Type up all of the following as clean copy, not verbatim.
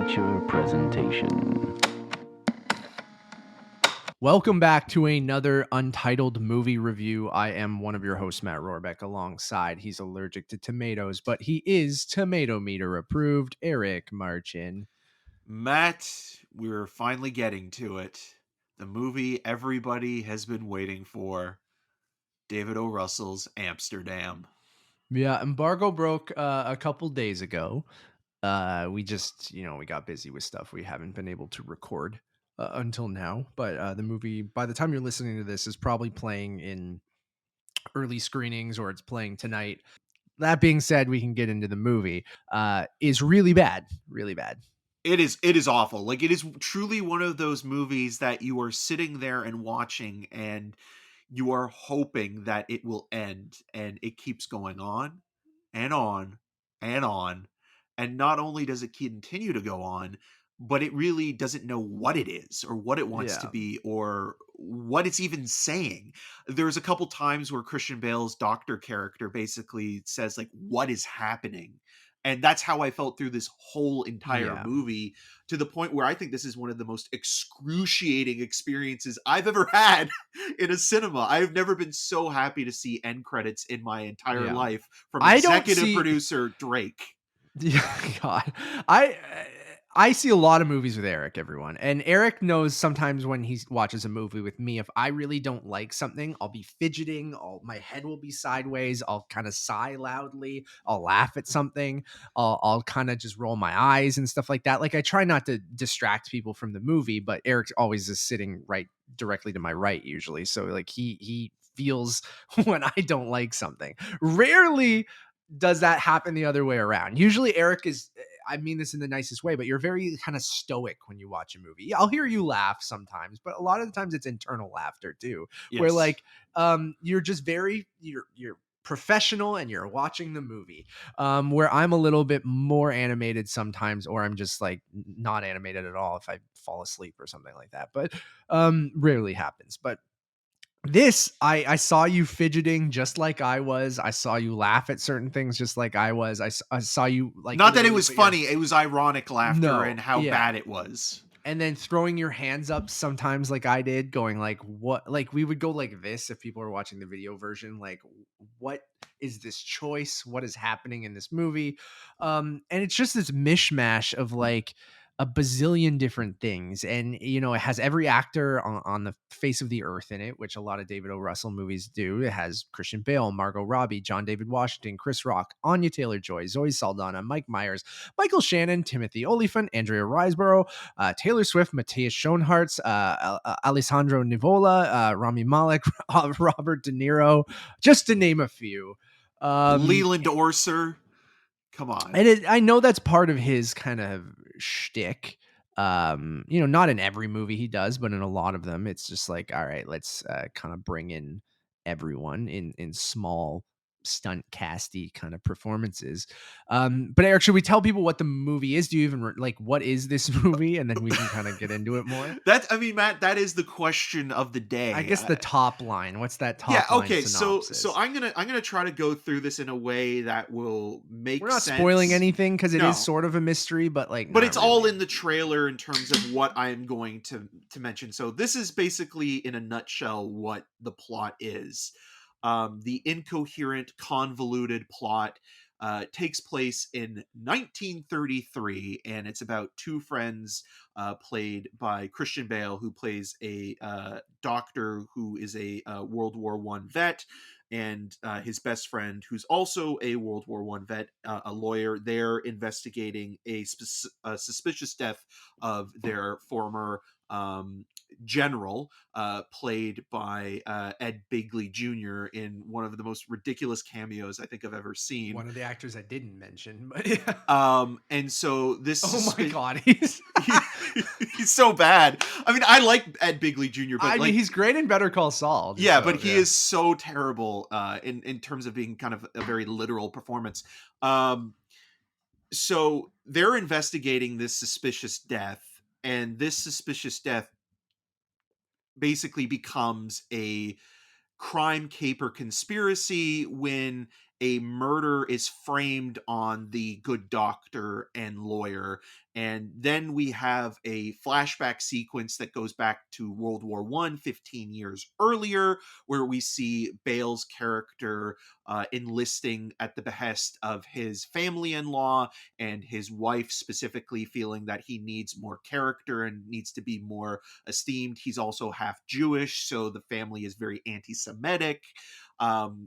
feature presentation. Welcome back to another Untitled movie review. I am one of your hosts, Matt Rohrbeck, alongside he's allergic to tomatoes, but he is tomato meter approved, Eric Marchin. Matt, we're finally getting to it. The movie everybody has been waiting for. David O. Russell's Amsterdam. Yeah, embargo broke a couple days ago. We just, we got busy with stuff. We haven't been able to record until now, but the movie, by the time you're listening to this, is probably playing in early screenings or it's playing tonight. That being said, we can get into the movie. Is really bad. It is awful. Like, it is truly one of those movies that you are sitting there and watching and you are hoping that it will end, and it keeps going on and on and on. And not only does it continue to go on, but it really doesn't know what it is or what it wants to be or what it's even saying. There's a couple times where Christian Bale's doctor character basically says, like, what is happening? And that's how I felt through this whole entire movie, to the point where I think this is one of the most excruciating experiences I've ever had in a cinema. I've never been so happy to see end credits in my entire life from executive producer Drake. Yeah, God. I see a lot of movies with Eric, everyone. And Eric knows sometimes when he watches a movie with me, if I really don't like something, I'll be fidgeting, my head will be sideways, I'll kind of sigh loudly, I'll laugh at something, I'll kind of just roll my eyes and stuff like that. Like, I try not to distract people from the movie, but Eric always is sitting right directly to my right usually. So like he feels when I don't like something. Rarely does that happen the other way around. Usually Eric is, I mean this in the nicest way, but you're very kind of stoic when you watch a movie. I'll hear you laugh sometimes, but a lot of the times it's internal laughter too. Yes. Where like you're just very you're professional and you're watching the movie. Where I'm a little bit more animated sometimes, or I'm just like not animated at all if I fall asleep or something like that. But rarely happens. But this, I saw you fidgeting just like I was. I saw you laugh at certain things just like I was. I saw you like, not that it was funny, it was ironic laughter and how bad it was. And then throwing your hands up sometimes like I did, going like, what? Like, we would go like this if people are watching the video version. Like, what is this choice? What is happening in this movie? And it's just this mishmash of like a bazillion different things. And, it has every actor on the face of the earth in it, which a lot of David O. Russell movies do. It has Christian Bale, Margot Robbie, John David Washington, Chris Rock, Anya Taylor-Joy, Zoe Saldana, Mike Myers, Michael Shannon, Timothy Olyphant, Andrea Riseborough, Taylor Swift, Matthias Schoenaerts, Alessandro Nivola, Rami, Malek, Robert De Niro, just to name a few. Leland Orser. Come on. And I know that's part of his kind of shtick. Not in every movie he does, but in a lot of them, it's just like, all right, let's kind of bring in everyone in small stunt casty kind of performances. But Eric, should we tell people what the movie is? Do you even like, what is this movie? And then we can kind of get into it more. Matt, that is the question of the day. I guess the top line. What's that top line synopsis? So I'm gonna try to go through this in a way that will make sense. We're not spoiling anything because it is sort of a mystery, but it's really. All in the trailer in terms of what I'm going to mention. So this is basically, in a nutshell, what the plot is. The incoherent, convoluted plot takes place in 1933, and it's about two friends played by Christian Bale, who plays a doctor who is a World War I vet, and his best friend, who's also a World War I vet, a lawyer. They're investigating a suspicious death of their former general, played by Ed Begley Jr. in one of the most ridiculous cameos I think I've ever seen. One of the actors I didn't mention, but yeah. And so this. Oh my God, he's so bad. I mean, I like Ed Begley Jr., but he's great in Better Call Saul. Yeah, but he is so terrible in terms of being kind of a very literal performance. So they're investigating this suspicious death, and this suspicious death basically becomes a crime caper conspiracy when a murder is framed on the good doctor and lawyer. And then we have a flashback sequence that goes back to World War I, 15 years earlier, where we see Bale's character enlisting at the behest of his family-in-law, and his wife specifically feeling that he needs more character and needs to be more esteemed. He's also half Jewish, so the family is very anti-Semitic.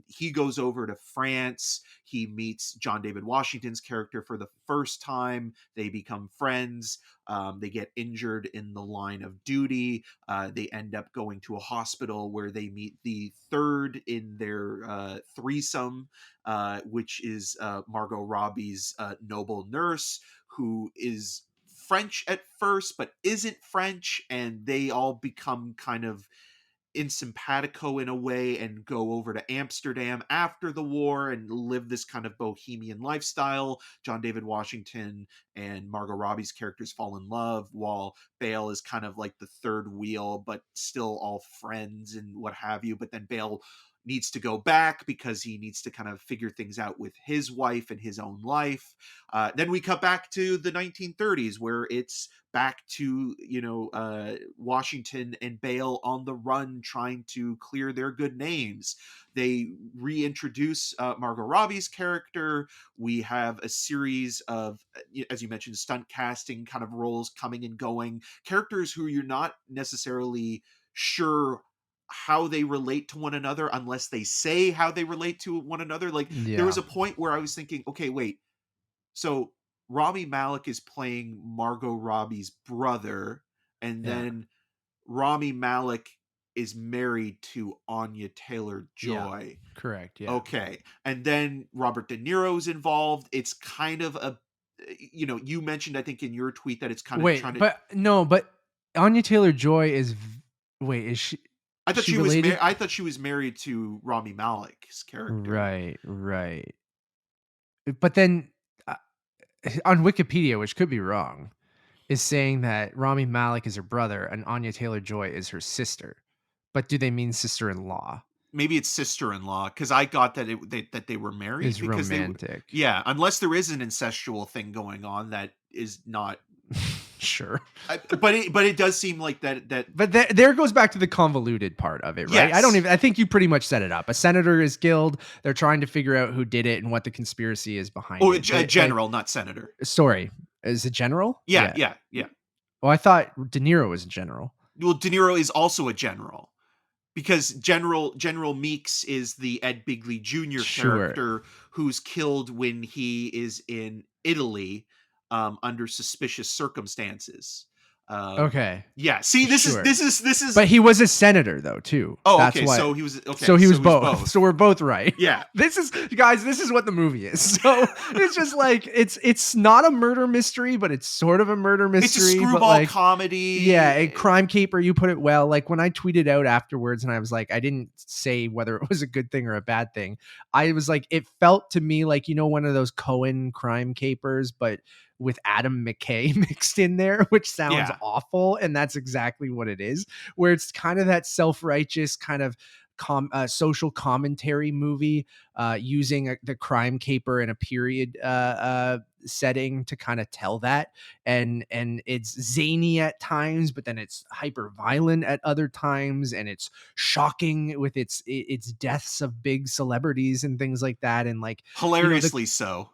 He goes over to France. He meets John David Washington's character for the first time. They become friends. They get injured in the line of duty. They end up going to a hospital where they meet the third in their threesome, which is Margot Robbie's noble nurse, who is French at first, but isn't French. And they all become kind of in simpatico in a way and go over to Amsterdam after the war and live this kind of bohemian lifestyle. John David Washington and Margot Robbie's characters fall in love, while Bale is kind of like the third wheel, but still all friends and what have you. But then Bale needs to go back because he needs to kind of figure things out with his wife and his own life. Then we cut back to the 1930s, where it's back to, Washington and Bale on the run trying to clear their good names. They reintroduce Margot Robbie's character. We have a series of, as you mentioned, stunt casting kind of roles coming and going, characters who you're not necessarily sure how they relate to one another unless they say how they relate to one another. Like, there was Yeah. a point where I was thinking, okay, wait, so Rami Malek is playing Margot Robbie's brother, and Yeah. then Rami Malek is married to Anya Taylor-Joy. Correct. Yeah. Okay. And then Robert De Niro's involved. It's kind of a, you mentioned, I think, in your tweet that it's kind of trying Wait, to. but Anya Taylor-Joy is is she I thought she she was related? I thought she was married to Rami Malek's character. Right. But then on Wikipedia, which could be wrong, is saying that Rami Malek is her brother and Anya Taylor-Joy is her sister. But do they mean sister-in-law? Maybe it's sister-in-law, because I got that that they were married, Is because they romantic. yeah, unless there is an incestual thing going on that is not. Sure. But it does seem like that. But there goes back to the convoluted part of it, right? Yes. I think you pretty much set it up. A senator is killed. They're trying to figure out who did it and what the conspiracy is behind Oh, it. But, general, not senator. sorry, is it general? Yeah. Oh, I thought De Niro was a general. Well, De Niro is also a general, because General Meeks is the Ed Bigley Jr. Sure. character who's killed when he is in Italy, under suspicious circumstances. Okay. Yeah. See, this Sure. is. But he was a senator though, too. Oh, That's okay. why. So he was okay. So he was he's both. So we're both right. Yeah. This is what the movie is. So it's just like it's not a murder mystery, but it's sort of a murder mystery. It's a but screwball like, comedy. Yeah, a crime caper. You put it well. Like when I tweeted out afterwards, and I was like, I didn't say whether it was a good thing or a bad thing. I was like, it felt to me like, one of those Cohen crime capers, but with Adam McKay mixed in there, which sounds awful. And that's exactly what it is, where it's kind of that self-righteous kind of social commentary movie, using the crime caper in a period setting to kind of tell that. And it's zany at times, but then it's hyper violent at other times. And it's shocking with its deaths of big celebrities and things like that. And like hilariously so.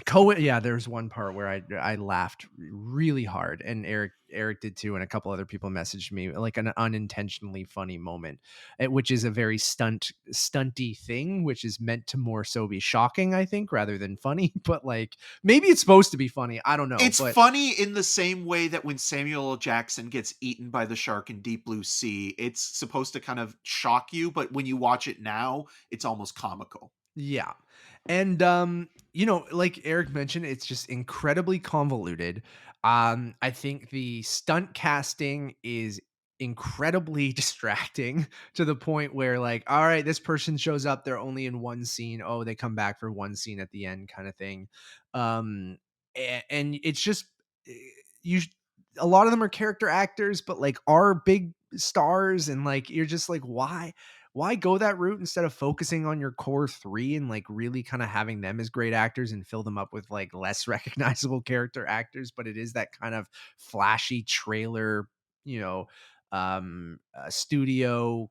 Cohen, yeah, there's one part where I laughed really hard, and Eric did too, and a couple other people messaged me, like an unintentionally funny moment, which is a very stunty thing, which is meant to more so be shocking, I think, rather than funny. But like maybe it's supposed to be funny. I don't know. It's funny in the same way that when Samuel L. Jackson gets eaten by the shark in Deep Blue Sea, it's supposed to kind of shock you, but when you watch it now, it's almost comical. Yeah. And like Eric mentioned, it's just incredibly convoluted. I think the stunt casting is incredibly distracting to the point where like, all right, this person shows up, they're only in one scene. Oh, they come back for one scene at the end kind of thing. And it's just you a lot of them are character actors, but like are big stars, and like you're just like, why why go that route instead of focusing on your core three and like really kind of having them as great actors and fill them up with like less recognizable character actors? But it is that kind of flashy trailer, you know, studio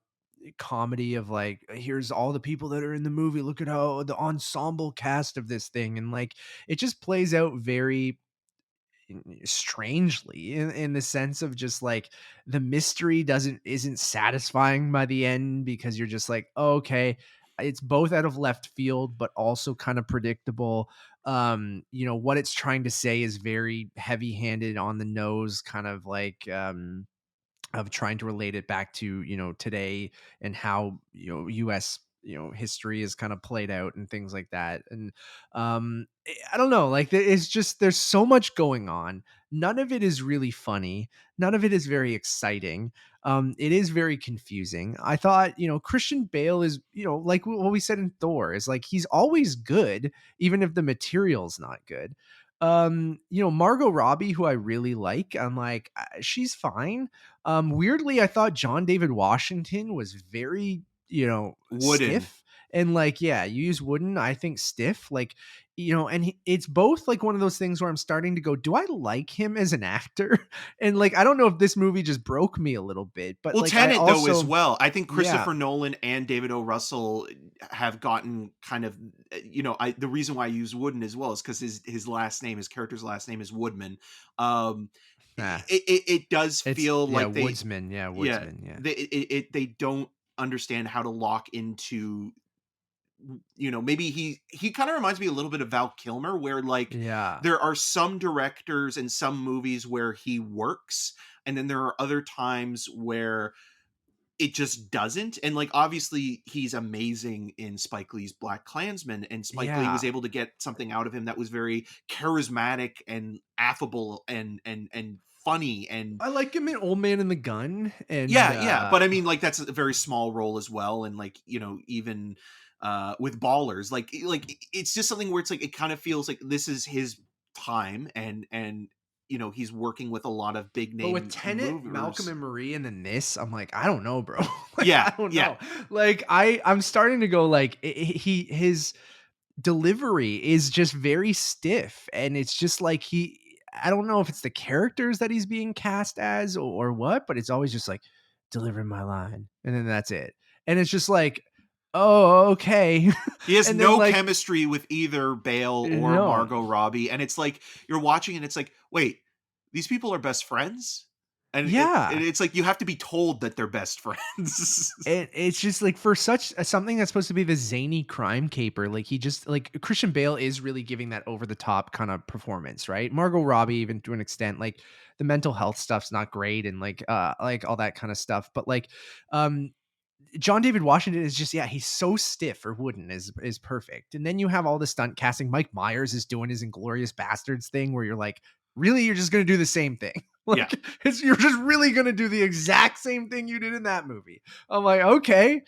comedy of like, here's all the people that are in the movie. Look at how the ensemble cast of this thing. And like, it just plays out very strangely in the sense of just like the mystery isn't satisfying by the end because you're just like, oh, okay, it's both out of left field but also kind of predictable. What it's trying to say is very heavy handed on the nose, kind of like of trying to relate it back to today and how US history is kind of played out and things like that. And I don't know, like it's just there's so much going on. None of it is really funny, none of it is very exciting. It is very confusing. I thought Christian Bale is like what we said in Thor, is like he's always good even if the material's not good. Margot Robbie, who I really like, I'm like, she's fine. Weirdly, I thought John David Washington was very, Wooden. stiff. And like, yeah, you use wooden, I think stiff, like, and it's both like one of those things where I'm starting to go, do I like him as an actor? And like, I don't know if this movie just broke me a little bit, but Well, like, I Tenet though as also, well. I think yeah, Christopher Nolan and David O. Russell have gotten kind of, the reason why I use Wooden as well is because his last name, his character's last name is Woodman. Um, nah, it does it's, feel yeah, like Woodsman. Yeah, yeah, Woodsman. Yeah. they don't understand how to lock into, maybe he kind of reminds me a little bit of Val Kilmer, where like Yeah. there are some directors and some movies where he works, and then there are other times where it just doesn't. And like obviously he's amazing in Spike Lee's Black Klansman, and Spike Lee was Yeah. able to get something out of him that was very charismatic and affable and funny. And I like him in Old Man and the Gun. And yeah, but I mean, like, that's a very small role as well, and, like, even, with Ballers, it's just something where it's, like, it kind of feels like this is his time, and, he's working with a lot of big But with name Tenet, Malcolm movers. and Marie, and then this, I'm like, I don't know, bro. Like, Yeah, I don't yeah, know. Like, I'm starting to go like his delivery is just very stiff, and it's just like I don't know if it's the characters that he's being cast as or what, but it's always just like delivering my line, and then that's it. And it's just like, oh, okay. he has And then no like, chemistry with either Bale or no. Margot Robbie, and it's like, you're watching and it's like, "Wait, these people are best friends?" And Yeah. it's like you have to be told that they're best friends. It's just like for such something that's supposed to be the zany crime caper, like he just like Christian Bale is really giving that over the top kind of performance, right? Margot Robbie, even to an extent, like the mental health stuff's not great and like all that kind of stuff. But like um John David Washington is just, yeah, he's so stiff, or wooden is perfect. And then you have all the stunt casting. Mike Myers is doing his Inglorious Bastards thing where you're like, really, you're just gonna do the same thing. Yeah. Like you're just really gonna do the exact same thing you did in that movie. I'm like, okay.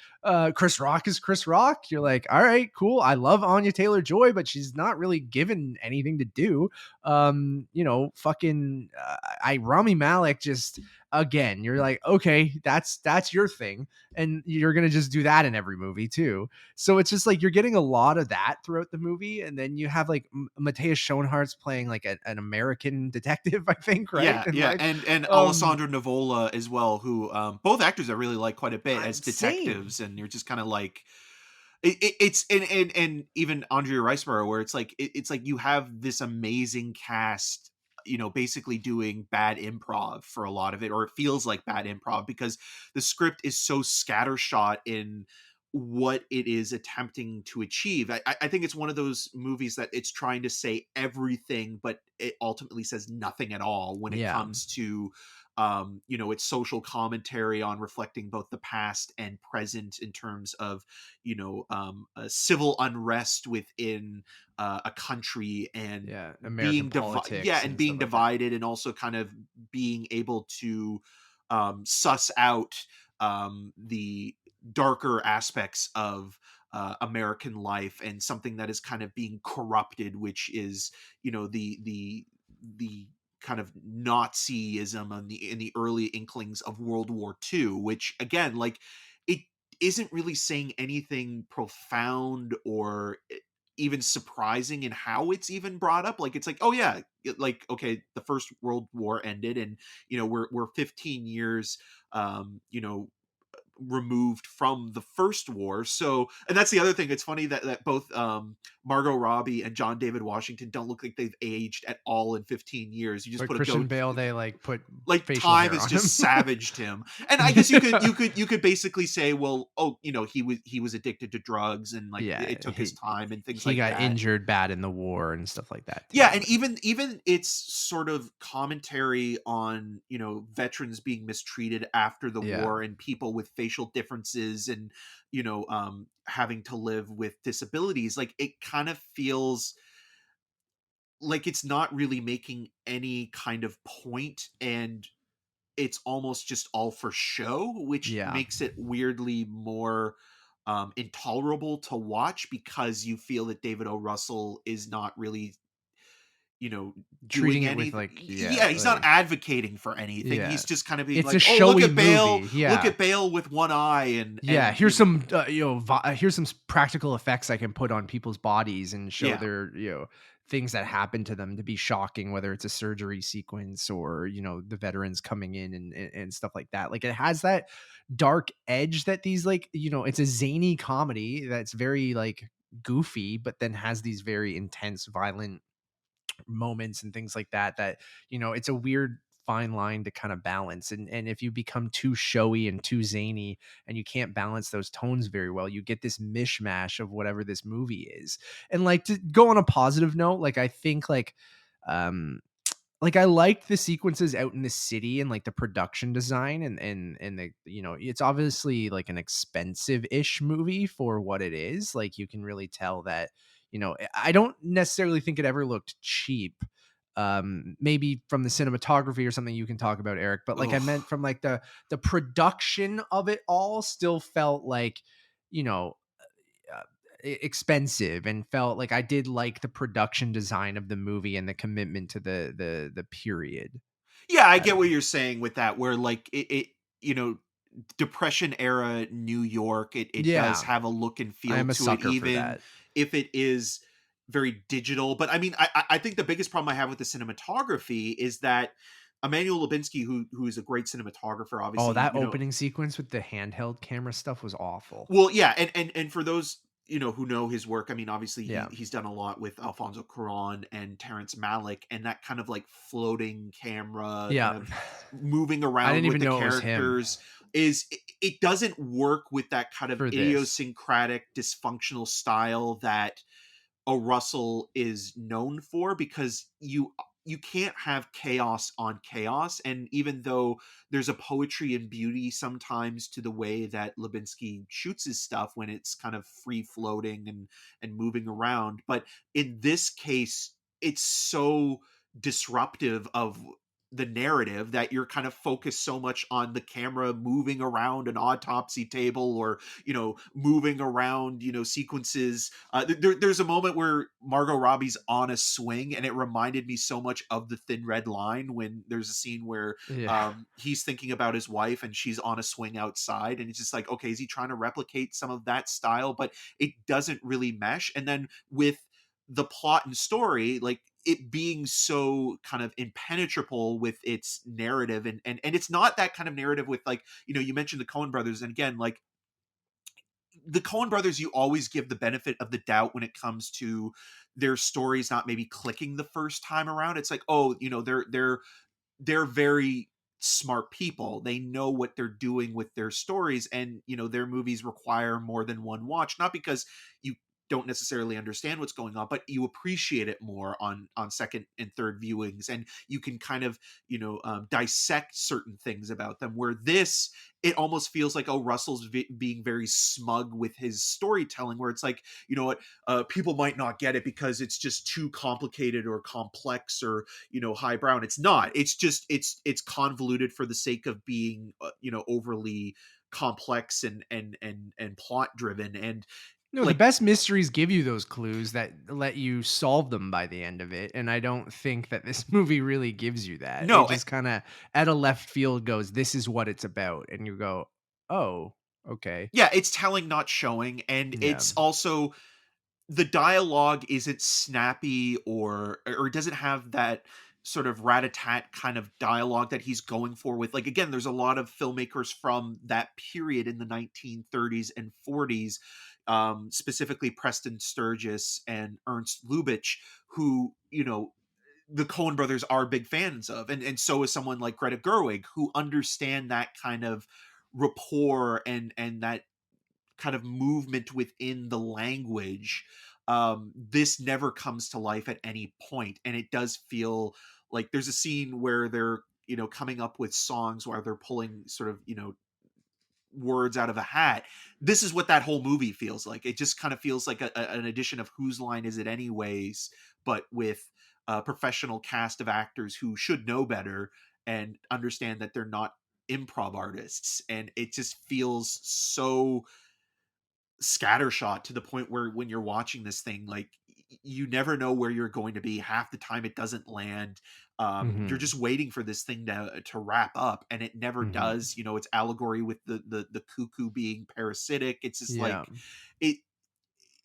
Chris Rock is Chris Rock. You're like, all right, cool. I love Anya Taylor-Joy, but she's not really given anything to do. Fucking I Rami Malek, just again, you're like, okay, that's your thing, and you're gonna just do that in every movie too. So it's just like you're getting a lot of that throughout the movie, and then you have like Matthias Schoenaerts playing like an American detective, I think, right? Yeah, And yeah, like, and um, Alessandro Nivola as well, who both actors I really like quite a bit as same, detectives, and you're just kind of like, it's and even Andrea Riseborough, where it's like it's like you have this amazing cast, basically doing bad improv for a lot of it, or it feels like bad improv because the script is so scattershot in what it is attempting to achieve. I think it's one of those movies that it's trying to say everything, but it ultimately says nothing at all when it yeah, comes to its social commentary on reflecting both the past and present in terms of civil unrest within a country, and yeah, American politics and and being stuff like that. divided, and also kind of being able to suss out the darker aspects of American life, and something that is kind of being corrupted, which is the kind of Nazism in the early inklings of World War II, which again, like, it isn't really saying anything profound or even surprising in how it's even brought up. Like, it's like, oh yeah, like, okay, the First World War ended, and we're 15 years, you know, removed from the first war. So, and that's the other thing. It's funny that both Margot Robbie and John David Washington don't look like they've aged at all in 15 years. You just But put a Christian goat, Bale, they like put like facial time hair has on him. just savaged him. And I guess you could basically say, well, oh, he was addicted to drugs, and like Yeah, it took his time and things he like got that. injured bad in the war and stuff like that Yeah, too. and even it's sort of commentary on, veterans being mistreated after the Yeah, war, and people with facial differences, and having to live with disabilities. Like, it kind of feels like it's not really making any kind of point, and it's almost just all for show, which yeah. makes it weirdly more intolerable to watch, because you feel that David O. Russell is not really, Treating doing it with anything. like, Yeah, he's not advocating for anything. yeah. He's just kind of being It's a like, "Oh, look showy at Bale, movie. look Yeah. at Bale with one eye," Yeah, and here's some here's some practical effects I can put on people's bodies and show yeah. their things that happen to them to be shocking, whether it's a surgery sequence or the veterans coming in and stuff like that. Like, it has that dark edge that these, like, it's a zany comedy that's very like goofy, but then has these very intense, violent moments and things like that. It's a weird fine line to kind of balance, and if you become too showy and too zany and you can't balance those tones very well, you get this mishmash of whatever this movie is. And like, to go on a positive note, like, I think um like, I liked the sequences out in the city and like the production design, and the it's obviously like an expensive-ish movie for what it is. Like, you can really tell that I don't necessarily think it ever looked cheap. Maybe from the cinematography or something you can talk about, Eric, but like, I Ugh. meant from like the production of it all still felt like you know uh, expensive, and felt like I did like the production design of the movie and the commitment to the period. Yeah, I I get don't what know. you're saying with that, where like you know, Depression era New York, it does Yeah, have a look and I feel am a to it, sucker for even that. if it is very digital. But I mean, I think the biggest problem I have with the cinematography is that Emmanuel Lubinski, who is a great cinematographer, Oh, obviously, that opening sequence with the handheld camera stuff was awful. well, yeah, and for those who know his work, I mean, obviously Yeah. he's done a lot with Alfonso Cuarón and Terrence Malick, and that kind of like floating camera, kind Yeah. of moving I around didn't with even the know it was him characters, it doesn't work with that kind of for this. idiosyncratic dysfunctional style that a Russell is known for, because you can't have chaos on chaos. And even though there's a poetry and beauty sometimes to the way that Lubinsky shoots his stuff when it's kind of free floating and moving around, but in this case it's so disruptive of the narrative that you're kind of focused so much on the camera moving around an autopsy table, or moving around sequences. There's a moment where Margot Robbie's on a swing, and it reminded me so much of The Thin Red Line, when there's a scene where Yeah. he's thinking about his wife and she's on a swing outside, and it's just like, okay, is he trying to replicate some of that style? But it doesn't really mesh. And then with the plot and story, like it being so kind of impenetrable with its narrative, and it's not that kind of narrative with, like, you mentioned the Coen brothers, and again, like, the Coen brothers, you always give the benefit of the doubt when it comes to their stories not maybe clicking the first time around. It's like, oh, they're very smart people. They know what they're doing with their stories, and their movies require more than one watch, not because you don't necessarily understand what's going on, but you appreciate it more on second and third viewings, and you can kind of dissect certain things about them. Where this, it almost feels like, oh, Russell's being very smug with his storytelling, where it's like, what, people might not get it because it's just too complicated or complex, or highbrow. And it's not. It's just it's convoluted for the sake of being overly complex and plot driven. And No, the like, best mysteries give you those clues that let you solve them by the end of it, and I don't think that this movie really gives you that. It no, just kinda, out of left field, goes, "This is what it's about," and you go, "Oh, Okay. Yeah, it's telling, not showing, and Yeah. it's also the dialogue isn't snappy or doesn't have that sort of rat-a-tat kind of dialogue that he's going for with, like, again, there's a lot of filmmakers from that period in the 1930s and 40s, specifically Preston Sturges and Ernst Lubitsch, who, the Coen brothers are big fans of, and so is someone like Greta Gerwig, who understand that kind of rapport and that kind of movement within the language. This never comes to life at any point, and it does feel like there's a scene where they're coming up with songs while they're pulling sort of words out of a hat. This is what that whole movie feels like. It just kind of feels like an edition of Whose Line Is It Anyways, but with a professional cast of actors who should know better and understand that they're not improv artists, and it just feels so scattershot to the point where when you're watching this thing, like, you never know where you're going to be. Half the time it doesn't land. You're Mhm. just waiting for this thing to wrap up, and it never Mhm. does. It's allegory with the cuckoo being parasitic. It's just Yeah. like it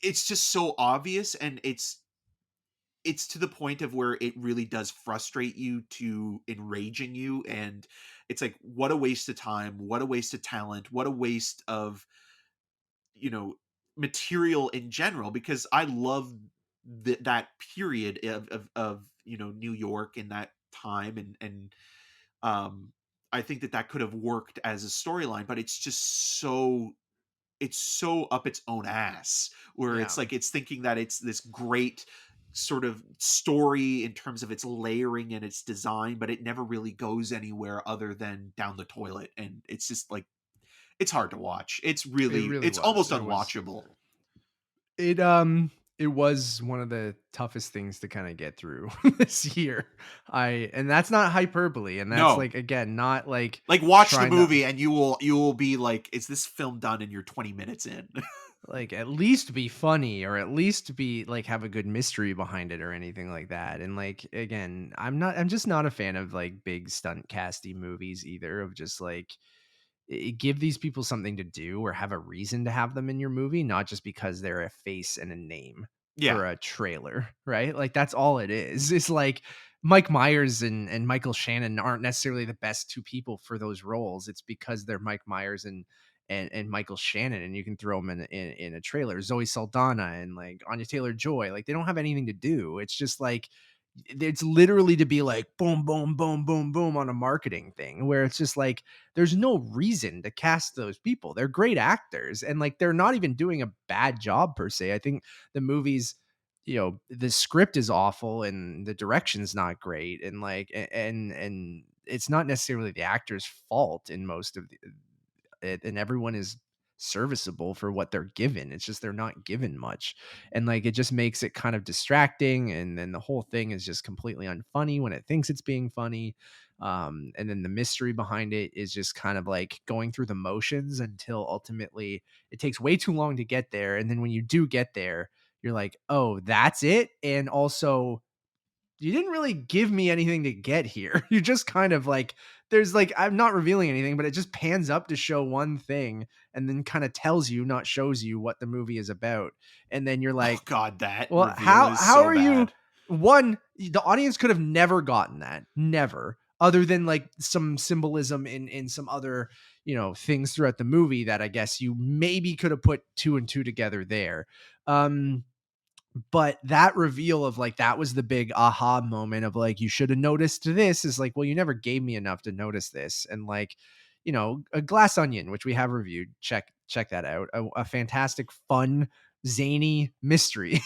it's just so obvious, and it's to the point of where it really does frustrate you to enraging you, and it's like, what a waste of time, what a waste of talent, what a waste of you know material in general, because I love that period of New York in that time, and um I think that could have worked as a storyline, but it's so up its own ass, where Yeah. it's like it's thinking that it's this great sort of story in terms of its layering and its design, but it never really goes anywhere other than down the toilet, and it's just like it's hard to watch. It really It's was. almost It was unwatchable. it it was one of the toughest things to kind of get through this year. And that's not hyperbole, and that's No. like, again, not like Like, watch the trying to movie and you will be like, "Is this film done?" And you're 20 minutes in. like at least be funny, or at least be like have a good mystery behind it or anything like that. And like, again, I'm just not a fan of like big stunt casty movies either, of just like give these people something to do or have a reason to have them in your movie, not just because they're a face and a name Yeah. for a trailer, right? Like, that's all it is. It's like Mike Myers and Michael Shannon aren't necessarily the best two people for those roles. It's because they're Mike Myers and Michael Shannon, and you can throw them in a trailer. Zoe Saldana and like Anya Taylor-Joy, like, they don't have anything to do. It's just like it's literally to be like boom, boom, boom, boom, boom on a marketing thing, where it's just like there's no reason to cast those people. They're great actors, and like they're not even doing a bad job per se. I think the movie's, the script is awful and the direction's not great, and like and it's not necessarily the actor's fault in most of it, and everyone is serviceable for what they're given. It's just they're not given much. And like it just makes it kind of distracting, and then the whole thing is just completely unfunny when it thinks it's being funny. And then the mystery behind it is just kind of like going through the motions until ultimately it takes way too long to get there. And then when you do get there, you're like, oh, that's it. And also, you didn't really give me anything to get here. You just kind of like, there's like, I'm not revealing anything, but it just pans up to show one thing and then kind of tells you, not shows you, what the movie is about. And then you're Oh like, god, that well, reveal how is how so are you? bad. One, the audience could have never gotten that, never, other than like some symbolism in some other, things throughout the movie that I guess you maybe could have put two and two together there. Um, but that reveal of like that was the big aha moment of like, you should have noticed this, is like, well, you never gave me enough to notice this. And like, a Glass Onion, which we have reviewed, check that out, a fantastic, fun, zany mystery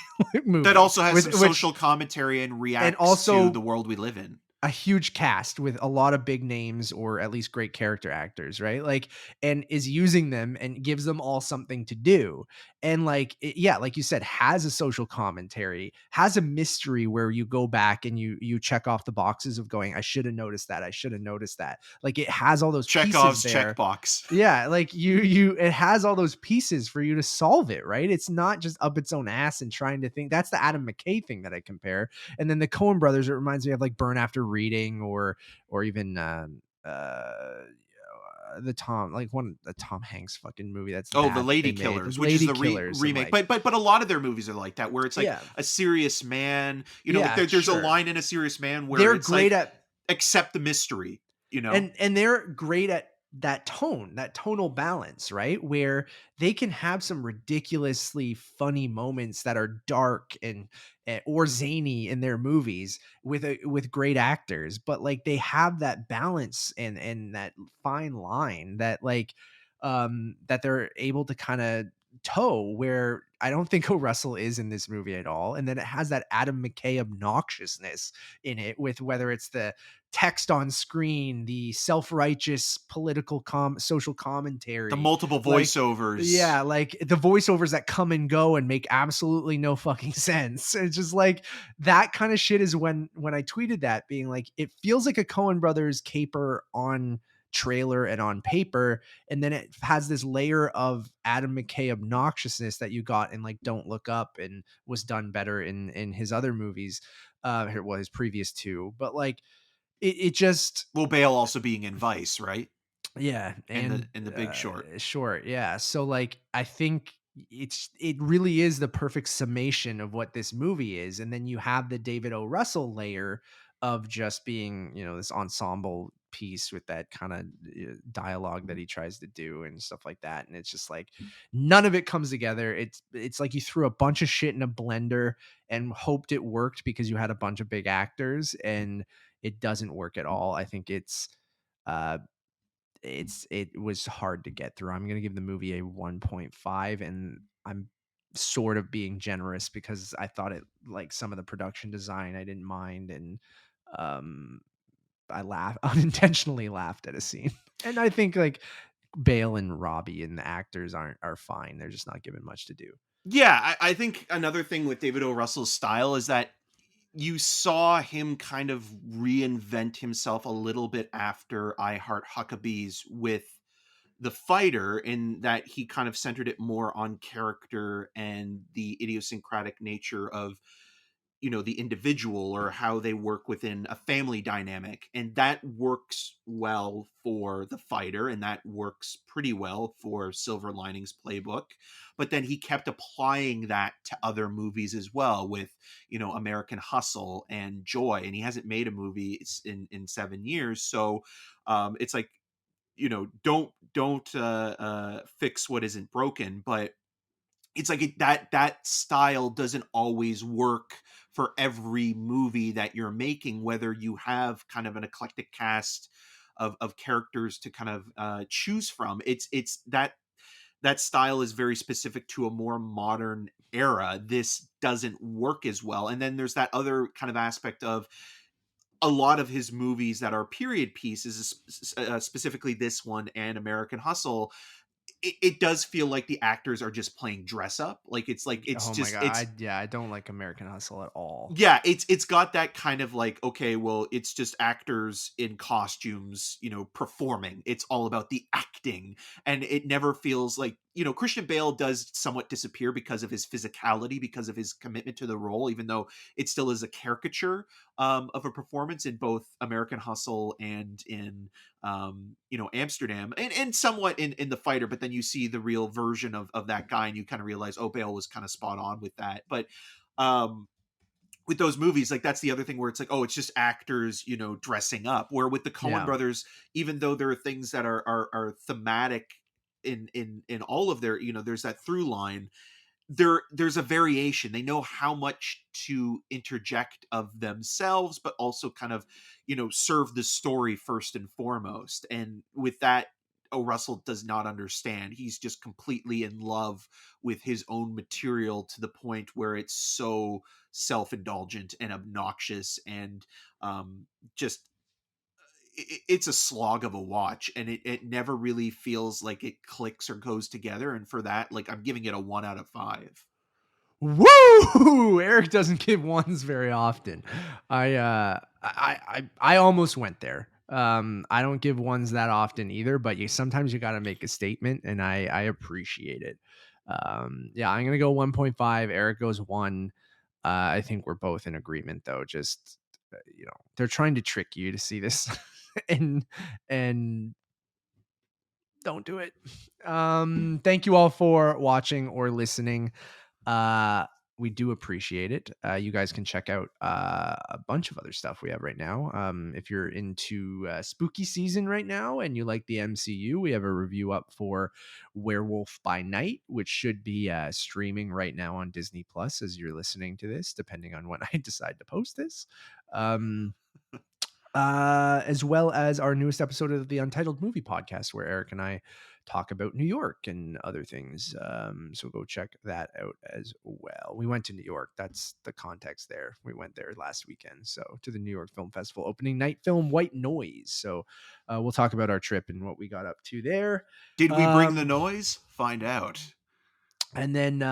That movie also has with some which, social commentary and and reacts to the also world we live in. a huge cast with a lot of big names, or at least great character actors, right? Like, and is using them and gives them all something to do. And like, yeah, like you said, has a social commentary, has a mystery where you go back and you check off the boxes of going, I should have noticed that. I should have noticed that. Like, it has all those pieces Chekhov's there. checkbox. Yeah, like it has all those pieces for you to solve it, right? It's not just up its own ass and trying to think. That's the Adam McKay thing that I compare. And then the Coen brothers, it reminds me of like Burn After Reading, or even the Tom Hanks fucking movie that's Oh, The bad that Lady they made, Killers, which is Lady the Killers, and remake. like But a lot of their movies are like that, where it's like yeah, a serious man. Like yeah, there's a sure. line in A Serious Man where They're it's great like, at accept the mystery. and they're great at that tone, that tonal balance, right? Where they can have some ridiculously funny moments that are dark and or zany in their movies with great actors, but like they have that balance and that fine line that that they're able to kind of toe, where I don't think Russell is in this movie at all. And then it has that Adam McKay obnoxiousness in it, with whether it's the text on screen, the self-righteous political social The commentary, multiple like voiceovers. yeah, like the voiceovers that come and go and make absolutely no fucking sense. It's just like that kind of shit is when I tweeted that, being like, it feels like a Coen Brothers caper on trailer and on paper, and then it has this layer of Adam McKay obnoxiousness that you got in like Don't Look Up, and was done better in his other movies, his previous two. But like it just Well, Bale also being in Vice, right? yeah, and In the Big Short. sure, yeah. So like I think it really is the perfect summation of what this movie is. And then you have the David O. Russell layer of just being, this ensemble piece with that kind of dialogue that he tries to do and stuff like that. And it's just like none of it comes together. It's like you threw a bunch of shit in a blender and hoped it worked because you had a bunch of big actors, and it doesn't work at all. I think uh it was hard to get through. I'm going to give the movie a 1.5, and I'm sort of being generous because I thought it, like, some of the production design I didn't mind, and um I unintentionally laughed at a scene. And I think like Bale and Robbie and the actors are fine. They're just not given much to do. Yeah, I think another thing with David O. Russell's style is that you saw him kind of reinvent himself a little bit after I Heart Huckabees with The Fighter, in that he kind of centered it more on character and the idiosyncratic nature of the individual, or how they work within a family dynamic, and that works well for The Fighter, and that works pretty well for Silver Linings Playbook. But then he kept applying that to other movies as well, with American Hustle and Joy, and he hasn't made a movie in 7 years. So it's like, don't fix what isn't broken. But it's like that style doesn't always work for every movie that you're making, whether you have kind of an eclectic cast of characters to kind of choose from. It's that style is very specific to a more modern era. This doesn't work as well. And then there's that other kind of aspect of a lot of his movies that are period pieces, specifically this one and American Hustle. It does feel like the actors are just playing dress up. Like it's Oh my just god, it's I don't like American Hustle at all. yeah, it's got that kind of like, okay, well, it's just actors in costumes, performing. It's all about the acting, and it never feels like, Christian Bale does somewhat disappear because of his physicality, because of his commitment to the role, even though it still is a caricature of a performance in both American Hustle and in Amsterdam, and somewhat in The Fighter. But then you see the real version of that guy, and you kind of realize, oh, Bale was kind of spot on with that. But um with those movies, like, that's the other thing where it's like, oh, it's just actors, dressing up. Where with the Coen Yeah. brothers, even though there are things that are thematic in all of their, there's that through line. There's a variation. They know how much to interject of themselves, but also kind of, serve the story first and foremost. And with that, O. Russell does not understand. He's just completely in love with his own material, to the point where it's so self-indulgent and obnoxious, and just it's a slog of a watch, and it never really feels like it clicks or goes together. And for that, like, I'm giving it a 1 out of 5. Woo! Eric doesn't give ones very often. I almost went there. I don't give ones that often either, but sometimes you got to make a statement, and I appreciate it. Yeah, I'm gonna go 1.5. Eric goes 1. I think we're both in agreement, though. Just they're trying to trick you to see this, and Don't do it. Thank you all for watching or listening. We do appreciate it. You guys can check out a bunch of other stuff we have right now. If you're into spooky season right now and you like the MCU, we have a review up for Werewolf by Night, which should be streaming right now on Disney Plus as you're listening to this, depending on when I decide to post this. As well as our newest episode of the Untitled Movie Podcast, where Eric and I talk about New York and other things. So go check that out as well. We went to New York. That's the context there. We went there last weekend. So to the New York Film Festival opening night film White Noise. So we'll talk about our trip and what we got up to there. Did we bring the noise? Find out. And then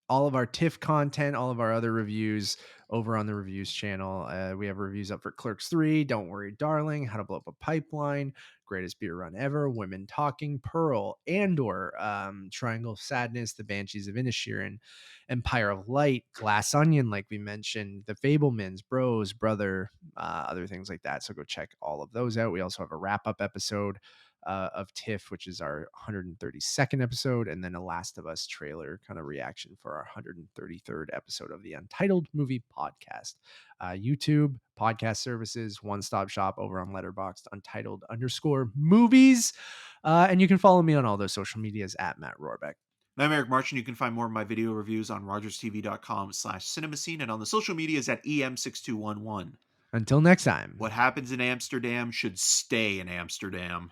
all of our TIFF content, all of our other reviews over on the reviews channel. We have reviews up for Clerks 3, Don't Worry Darling, How to Blow Up a Pipeline, Greatest Beer Run Ever, Women Talking, Pearl, Andor, Triangle of Sadness, The Banshees of Inisherin, Empire of Light, Glass Onion, like we mentioned, The Fablemans, Bros, Brother, other things like that. So go check all of those out. We also have a wrap-up episode of TIFF, which is our 132nd episode, and then a Last of Us trailer kind of reaction for our 133rd episode of the Untitled Movie Podcast. YouTube, podcast services, one-stop shop over on Letterboxd, Untitled_movies. And you can follow me on all those social medias at Matt Rohrbeck. I'm Eric March, and you can find more of my video reviews on rogerstv.com/cinemascene and on the social medias at EM6211. Until next time. What happens in Amsterdam should stay in Amsterdam.